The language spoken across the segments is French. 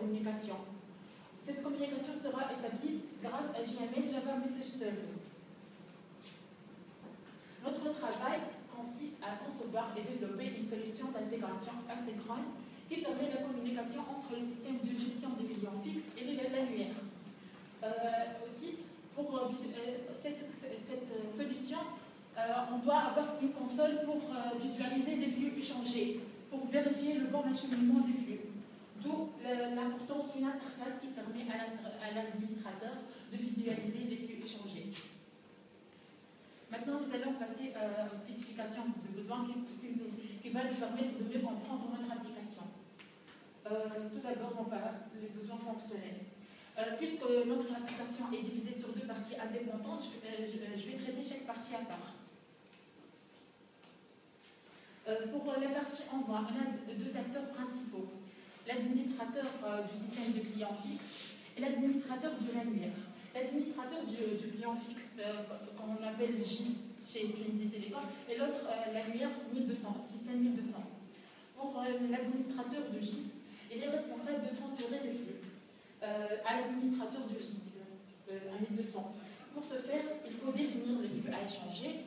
communication. Cette communication sera établie grâce à JMS, Java Message Service. Notre travail consiste à concevoir et développer une solution d'intégration asynchrone qui permet la communication entre le système de gestion des clients fixes et l'annuaire. Aussi, pour cette solution, on doit avoir une console pour visualiser les flux échangés, pour vérifier le bon acheminement des flux. D'où l'importance d'une interface qui permet à l'administrateur de visualiser les flux échangés. Maintenant, nous allons passer aux spécifications de besoins qui vont nous permettre de mieux comprendre notre application. Tout d'abord, on va les besoins fonctionnels. Puisque notre application est divisée sur deux parties indépendantes, je vais traiter chaque partie à part. Pour la partie envoi, on a deux acteurs principaux. L'administrateur du système de client fixe et l'administrateur de l'annuaire. L'administrateur du client fixe, qu'on appelle GIS chez Tunisie Télécom, et l'autre, l'annuaire 1200, système 1200. Pour l'administrateur de GIS, il est responsable de transférer les flux à l'administrateur du GIS, à 1200. Pour ce faire, il faut définir les flux à échanger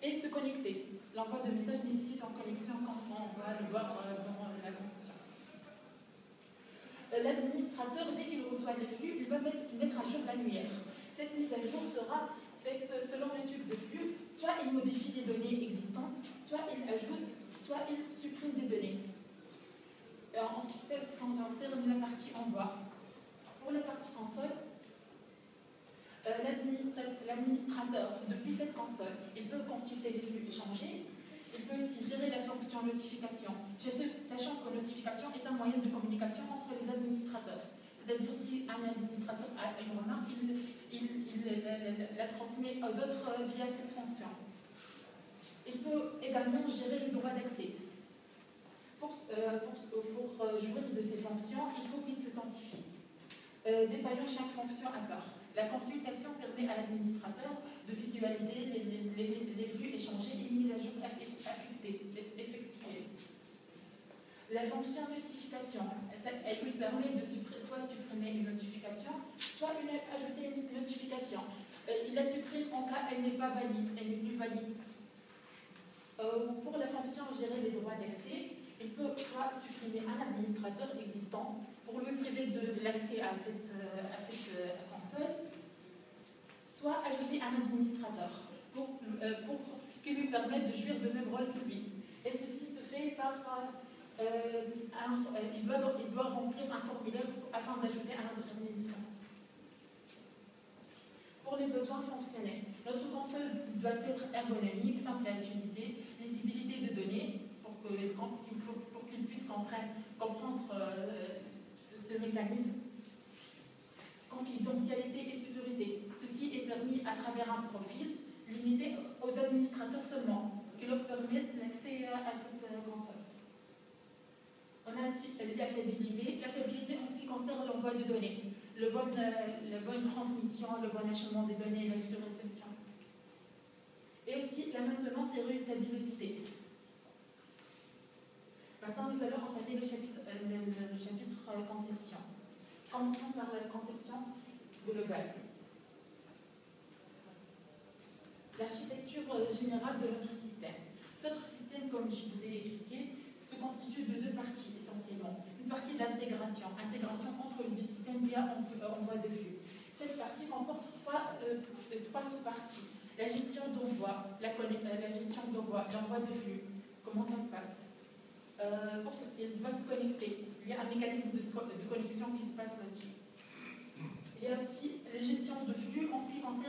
et se connecter. L'envoi de messages nécessite une connexion, comme on va le voir dans la conception. L'administrateur, dès qu'il reçoit les flux, il va mettre à jour l'annuaire. Cette mise à jour sera faite selon les types de flux. Soit il modifie des données existantes, soit il ajoute, soit il supprime des données. En ce qui concerne la partie envoi. Pour la partie console, l'administrateur, depuis cette console, il peut consulter les flux échangés. Il peut aussi gérer la fonction notification, sachant que notification est un moyen de communication entre les administrateurs. C'est-à-dire, si un administrateur a une remarque, il la transmet aux autres via cette fonction. Il peut également gérer les droits d'accès. Pour jouir de ces fonctions, il faut qu'il s'identifie. Détaillons chaque fonction à part. La consultation permet à l'administrateur de visualiser les flux échangés et les mises à jour effectuées. La fonction notification, elle lui permet de soit supprimer une notification, soit ajouter une notification. Il la supprime en cas où elle n'est pas valide, elle n'est plus valide. Pour la fonction gérer les droits d'accès, il peut soit supprimer un administrateur existant pour lui priver de l'accès à cette console, soit ajouter un administrateur pour qui lui permette de jouir de même rôle que lui. Et ceci se fait par... il doit remplir un formulaire afin d'ajouter un autre administrateur. Pour les besoins fonctionnels, notre console doit être ergonomique, simple à utiliser, lisibilité de données pour qu'il puisse comprendre ce mécanisme. Confidentialité et sécurité. Ceci est permis à travers un profil limité aux administrateurs seulement, qui leur permet l'accès à cette console. On a aussi la fiabilité en ce qui concerne l'envoi de données, la bonne transmission, le bon acheminement des données et la sécurisation. Et aussi la maintenance et réutabilité. Maintenant, nous allons entamer le chapitre conception. Commençons par la conception globale. L'architecture générale de notre système. Notre système, comme je vous ai expliqué, se constitue de deux parties essentiellement. Une partie d'intégration, intégration entre les deux systèmes via envoi de flux. Cette partie comporte trois sous-parties. La gestion d'envoi, la gestion d'envoi, l'envoi de flux. Comment ça se passe? Il doit se connecter. Il y a un mécanisme de connexion qui se passe là-dessus. Il y a aussi la gestion de flux en ce qui concerne